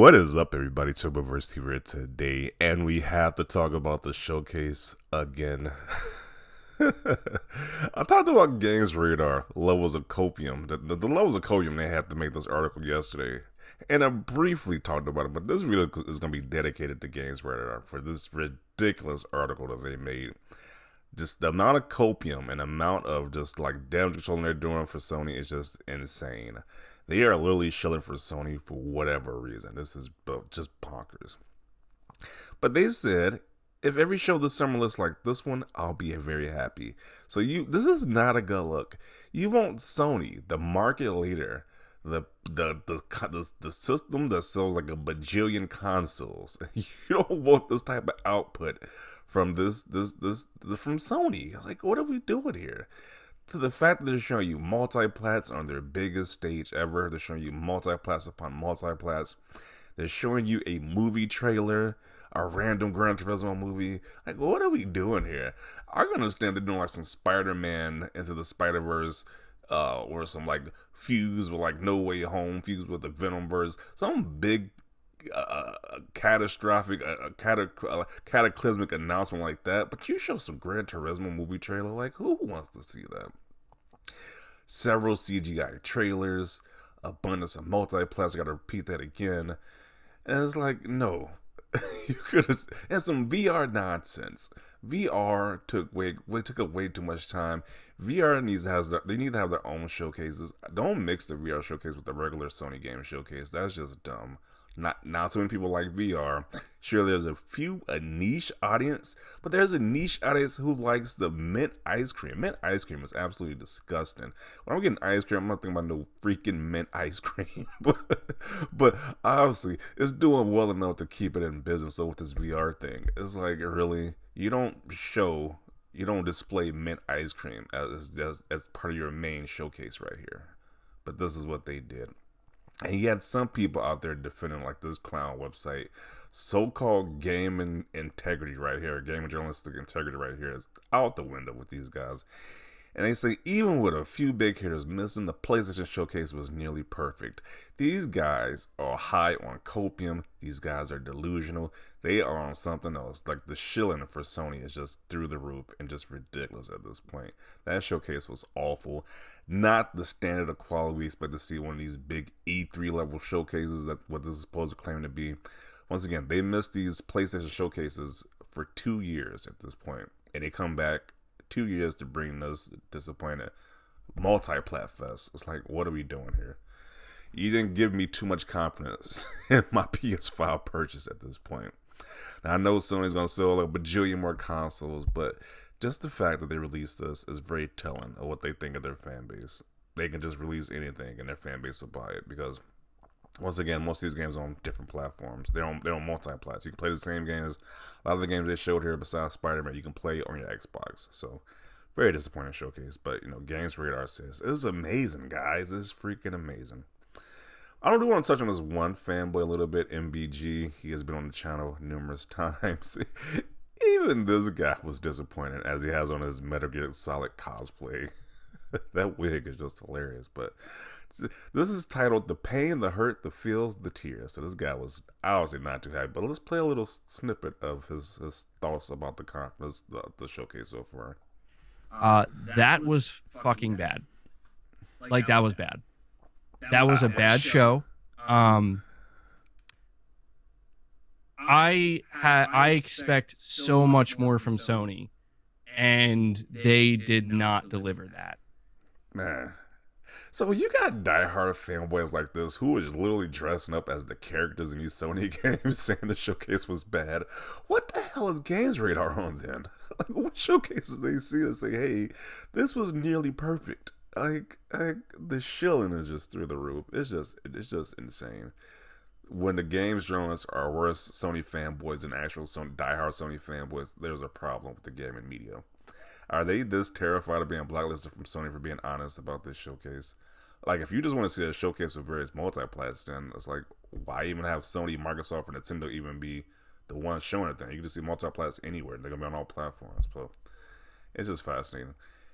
What is up, everybody? Chubaverse here today, and we have to talk about the showcase again. I talked about GamesRadar levels of copium, the levels of copium they had to make this article yesterday, and I briefly talked about it. But this video is going to be dedicated to GamesRadar for this ridiculous article that they made. Just the amount of copium and amount of just like damage control they're doing for Sony is just insane. They are literally shilling for Sony for whatever reason. This is just bonkers. But they said, if every show this summer looks like this one, I'll be very happy. So this is not a good look. You want Sony, the market leader, the system that sells like a bajillion consoles. You don't want this type of output from from Sony. Like, what are we doing here? To the fact that they're showing you multiplats on their biggest stage ever. They're showing you multiplats upon multiplats. They're showing you a movie trailer, a random Gran Turismo movie. Like, what are we doing here? I can understand they're doing like some Spider-Man Into the Spider-Verse, or some like fuse with like No Way Home, fuse with the Venomverse, some big catastrophic, cataclysmic announcement like that. But you show some Gran Turismo movie trailer, like, who wants to see that? Several CGI trailers, abundance of multiplats. I gotta repeat that again. And it's like, no. You could have, and some VR nonsense. VR took up way too much time. VR they need to have their own showcases. Don't mix the VR showcase with the regular Sony game showcase. That's just dumb. Not too many people like VR. Sure, there's a niche audience, but there's a niche audience who likes the mint ice cream. Mint ice cream is absolutely disgusting. When I'm getting ice cream, I'm not thinking about no freaking mint ice cream. but obviously, it's doing well enough to keep it in business. So with this VR thing, it's like, really, you don't display mint ice cream as part of your main showcase right here. But this is what they did. And you had some people out there defending like this clown website, so-called game integrity right here, game and journalistic integrity right here is out the window with these guys. And they say even with a few big hitters missing, the PlayStation showcase was nearly perfect. These guys are high on copium. These guys are delusional. They are on something else. Like the shilling for Sony is just through the roof and just ridiculous at this point. That showcase was awful. Not the standard of quality we expect to see one of these big E3 level showcases that what this is supposed to claim to be. Once again, they missed these PlayStation showcases for 2 years at this point, and they come back 2 years to bring us disappointed multi-plat fest. It's like, what are we doing here? You didn't give me too much confidence in my PS5 purchase at this point. Now, I know Sony's going to sell a bajillion more consoles, but just the fact that they released this is very telling of what they think of their fan base. They can just release anything and their fan base will buy it because, once again, most of these games are on different platforms. They're on multi-plats. You can play the same games. A lot of the games they showed here, besides Spider-Man, you can play on your Xbox. So, very disappointing showcase. But, GamesRadar says, this is amazing, guys. This is freaking amazing. I don't really want to touch on this one fanboy a little bit, MBG. He has been on the channel numerous times. Even this guy was disappointed as he has on his Metal Gear Solid cosplay. That wig is just hilarious. But this is titled The Pain, the Hurt, the Feels, the Tears. So this guy was obviously not too happy. But let's play a little snippet of his thoughts about the conference, the showcase so far. That was fucking bad. Like, that was bad. That was a bad show. I expect so much more from Sony, and they did not deliver that. Man. So you got diehard fanboys like this who is literally dressing up as the characters in these Sony games saying the showcase was bad. What the hell is GamesRadar on then? Like, what showcases they see and say, hey, this was nearly perfect? Like the shilling is just through the roof. It's just insane. When the games journalists are worse Sony fanboys than actual diehard Sony fanboys, there's a problem with the gaming media. Are they this terrified of being blacklisted from Sony for being honest about this showcase? Like, if you just want to see a showcase with various multiplats, then it's like, why even have Sony, Microsoft, or Nintendo even be the ones showing it then? You can just see multiplats anywhere. They're going to be on all platforms. So, it's just fascinating.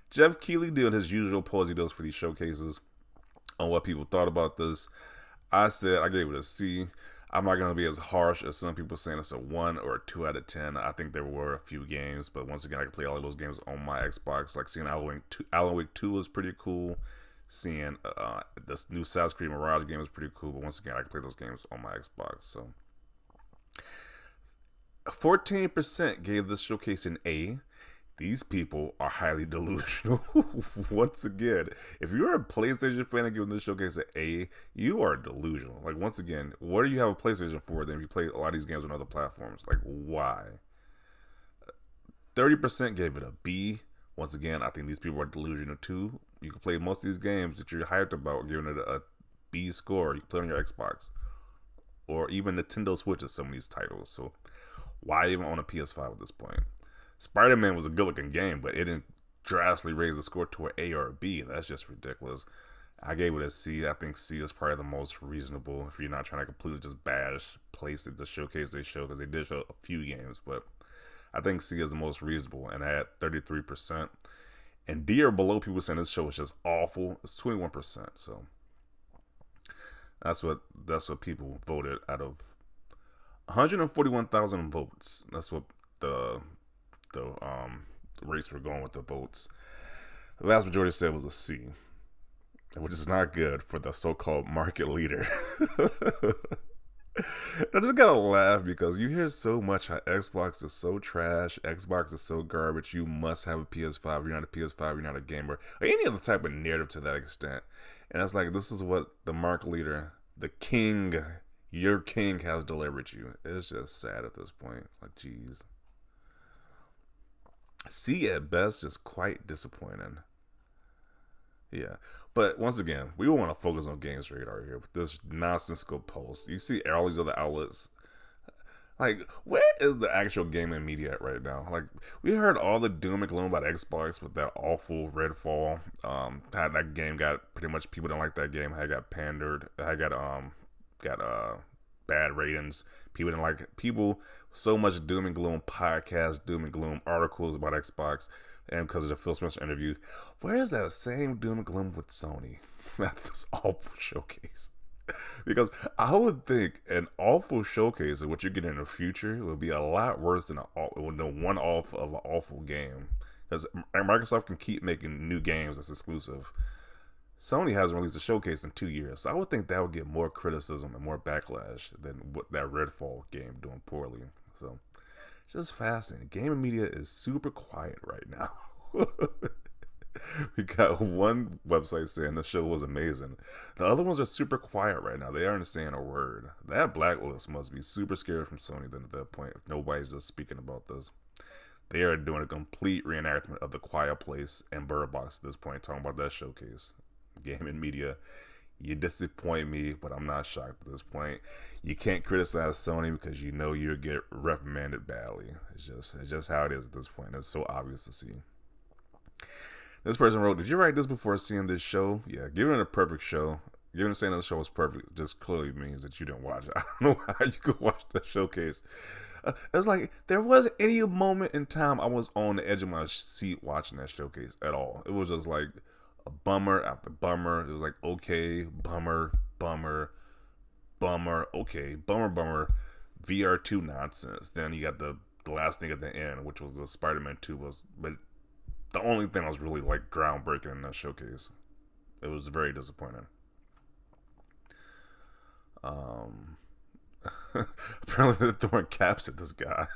Jeff Keighley did his usual polls he does for these showcases on what people thought about this. I said I gave it a C. I'm not gonna be as harsh as some people saying it's a 1 or 2 out of 10. I think there were a few games, but once again, I can play all of those games on my Xbox. Like seeing Alan Wake 2 was pretty cool. Seeing this new Assassin's Creed Mirage game was pretty cool, but once again, I can play those games on my Xbox. So 14% gave this showcase an A. These people are highly delusional. Once again, if you're a PlayStation fan and giving this showcase an A, you are delusional. Like, once again, what do you have a PlayStation for then if you play a lot of these games on other platforms? Like, why? 30% gave it a B. Once again, I think these people are delusional too. You can play most of these games that you're hyped about, giving it a B score. You can play it on your Xbox or even Nintendo Switch of some of these titles. So, why even own a PS5 at this point? Spider-Man was a good-looking game, but it didn't drastically raise the score to an A or a B. That's just ridiculous. I gave it a C. I think C is probably the most reasonable if you're not trying to completely just bash the showcase they show, because they did show a few games, but I think C is the most reasonable, and I had 33%. And D or below, people saying this show is just awful. It's 21%. So that's what people voted out of 141,000 votes. That's what the race we're going with the votes. The vast majority said it was a C, which is not good for the so-called market leader. I just gotta laugh because you hear so much how Xbox is so trash, Xbox is so garbage, you must have a PS5, you're not a PS5, you're not a gamer, or any other type of narrative to that extent. And it's like, this is what the market leader, the king, your king has delivered you. It's just sad at this point. Like, geez. C at best, just quite disappointing. Yeah. But once again, we want to focus on GamesRadar here with this nonsensical post. You see all these other outlets. Like, where is the actual gaming media at right now? Like, we heard all the doom and gloom about Xbox with that awful Redfall. How that game got pretty much, people don't like that game. How it got pandered. How it got bad ratings. People didn't like it. People, so much doom and gloom podcasts, doom and gloom articles about Xbox, and because of the Phil Spencer interview. Where is that same doom and gloom with Sony at this awful showcase? Because I would think an awful showcase of what you're getting in the future would be a lot worse than one off of an awful game. Because Microsoft can keep making new games that's exclusive. Sony hasn't released a showcase in 2 years, so I would think that would get more criticism and more backlash than what that Redfall game doing poorly. So it's just fascinating. Gaming media is super quiet right now. We got one website saying the show was amazing. The other ones are super quiet right now. They aren't saying a word. That blacklist must be super scared from Sony then at that point if nobody's just speaking about this. They are doing a complete reenactment of The Quiet Place and Bird Box at this point, talking about that showcase. Gaming media, you disappoint me, but I'm not shocked at this point. You can't criticize Sony because you know you'll get reprimanded badly. It's just how it is at this point. It's so obvious to see. This person wrote, "Did you write this before seeing this show?" Yeah, giving it a perfect show. Giving it saying the show was perfect just clearly means that you didn't watch it. I don't know how you could watch that showcase. It's like there wasn't any moment in time I was on the edge of my seat watching that showcase at all. It was just like a bummer after bummer. It was like, okay, bummer, bummer, bummer, okay, bummer, bummer, VR2 nonsense. Then you got the last thing at the end, which was the Spider-Man 2 but the only thing that was really like groundbreaking in that showcase. It was very disappointing. Apparently they're throwing caps at this guy.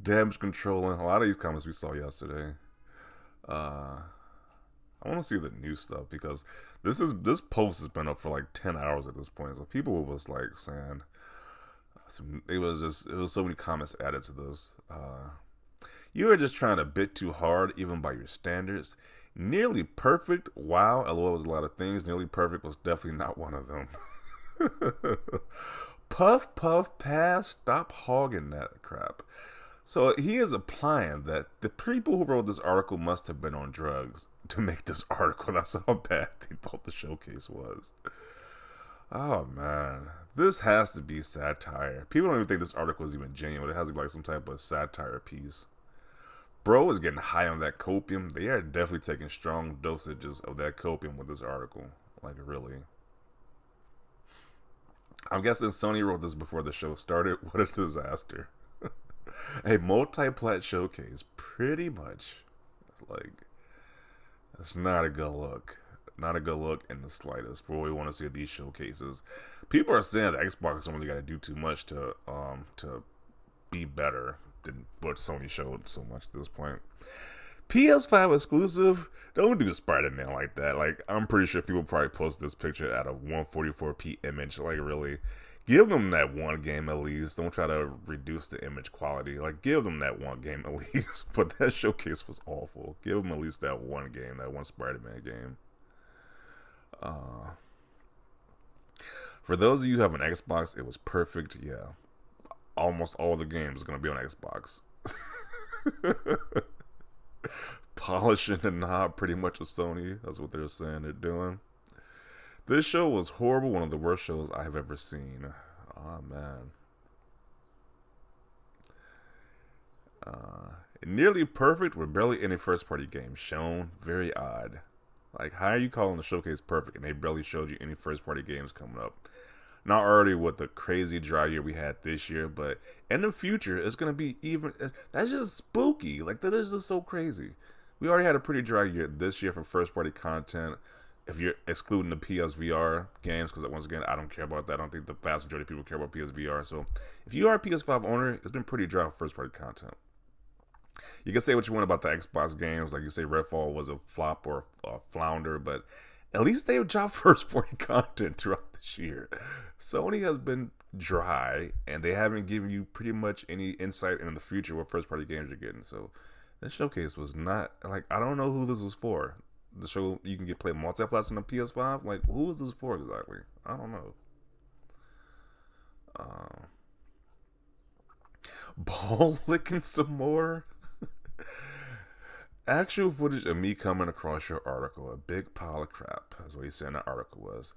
Damage controlling. A lot of these comments we saw yesterday. I want to see the new stuff because this post has been up for like 10 hours at this point. So people was like saying, it was so many comments added to this. You were just trying a bit too hard, even by your standards. Nearly perfect. Wow, LOL was a lot of things. Nearly perfect was definitely not one of them. Puff, puff, pass. Stop hogging that crap. So he is implying that the people who wrote this article must have been on drugs to make this article. That's how bad they thought the showcase was. Oh man, this has to be satire. People don't even think this article is even genuine. It has to be like some type of satire piece. Bro is getting high on that copium. They are definitely taking strong dosages of that copium with this article. Like, really. I'm guessing Sony wrote this before the show started. What a disaster. A multi-plat showcase, pretty much. Like, it's not a good look. Not a good look in the slightest for what we want to see at these showcases. People are saying that Xbox don't really got to do too much to be better than what Sony showed so much at this point. PS5 exclusive, don't do Spider-Man like that. Like, I'm pretty sure people probably post this picture at a 144p image. Like, really, give them that one game at least. Don't try to reduce the image quality. Like, give them that one game at least. But that showcase was awful. Give them at least that one game, that one Spider-Man game. For those of you who have an Xbox, it was perfect. Yeah, almost all the games are gonna be on Xbox. Polishing the knob pretty much with Sony. That's what they're saying they're doing. This show was horrible. One of the worst shows I have ever seen. Oh, man. Nearly perfect with barely any first-party games shown. Very odd. Like, how are you calling the showcase perfect and they barely showed you any first-party games coming up? Not already with the crazy dry year we had this year, but in the future, it's going to be even... That's just spooky. Like, that is just so crazy. We already had a pretty dry year this year for first-party content. If you're excluding the PSVR games, because once again, I don't care about that. I don't think the vast majority of people care about PSVR. So, if you are a PS5 owner, it's been pretty dry for first-party content. You can say what you want about the Xbox games. Like you say Redfall was a flop or a flounder, but at least they dropped first-party content throughout this year. Sony has been dry, and they haven't given you pretty much any insight into the future what first-party games you're getting. So this showcase was not, like, I don't know who this was for. The show you can play multiplayer on the PS5. Like, who is this for exactly? I don't know. Ball licking some more. Actual footage of me coming across your article. A big pile of crap. That's what he said in the article was.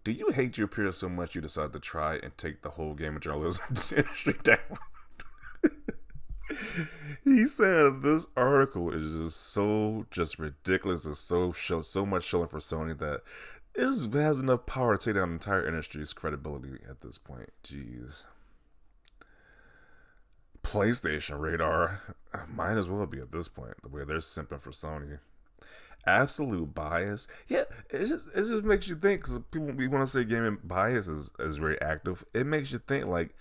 Do you hate your peers so much you decide to try and take the whole game of journalism industry down? He said this article is just ridiculous. It's so much shilling for Sony that it has enough power to take down the entire industry's credibility at this point. Jeez. PlayStation Radar might as well be at this point, the way they're simping for Sony. Absolute bias. Yeah, it just makes you think, because we want to say gaming bias is very active. It makes you think, like,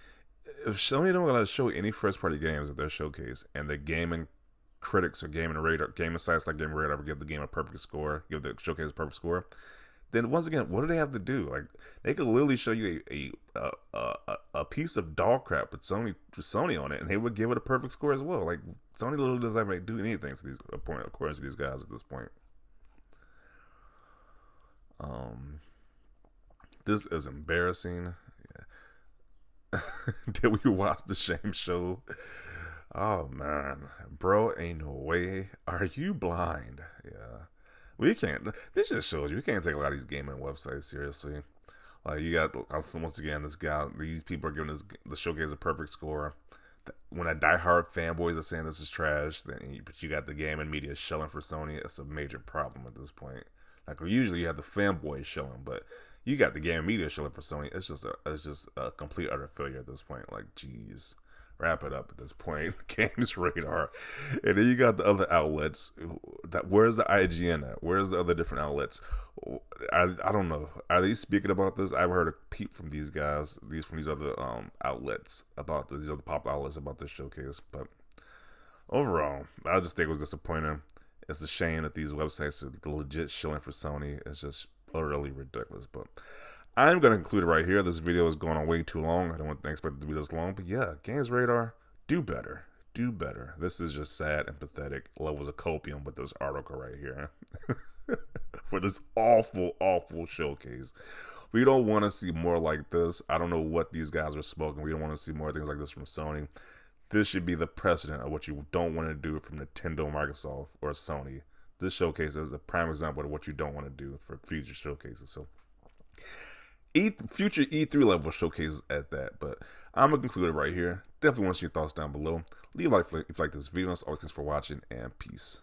if Sony don't want to show any first party games at their showcase, and the gaming critics or gaming sites like GamesRadar give the game a perfect score, give the showcase a perfect score, then once again, what do they have to do? Like, they could literally show you a piece of dog crap with Sony on it, and they would give it a perfect score as well. Like, Sony literally doesn't have to do anything to these according to these guys at this point. This is embarrassing. Yeah. Did we watch the shame show? Oh man, bro, ain't no way. Are you blind? Yeah. We can't. This just shows you we can't take a lot of these gaming websites seriously. Like, you got, once again, these people are giving the showcase a perfect score. When a diehard fanboys are saying this is trash, but you got the gaming media shelling for Sony, it's a major problem at this point. Like, usually you have the fanboys shelling, but you got the gaming media shelling for Sony. It's just a complete utter failure at this point. Like, jeez. Wrap it up at this point. GamesRadar. And then you got the other outlets. Where's the IGN at? Where's the other different outlets? I don't know. Are they speaking about this? I've heard a peep from these guys, from these other outlets about this, these other pop outlets about this showcase. But overall, I just think it was disappointing. It's a shame that these websites are legit shilling for Sony. It's just utterly ridiculous. But I'm going to conclude it right here. This video is going on way too long. I don't expect it to be this long. But yeah, GamesRadar, do better. Do better. This is just sad and pathetic levels of copium with this article right here. For this awful, awful showcase. We don't want to see more like this. I don't know what these guys are smoking. We don't want to see more things like this from Sony. This should be the precedent of what you don't want to do from Nintendo, Microsoft, or Sony. This showcase is a prime example of what you don't want to do for future showcases. So, future E3 level showcases at that. But I'm going to conclude it right here. Definitely want to see your thoughts down below. Leave a like if you like this video. As always, thanks for watching, and peace.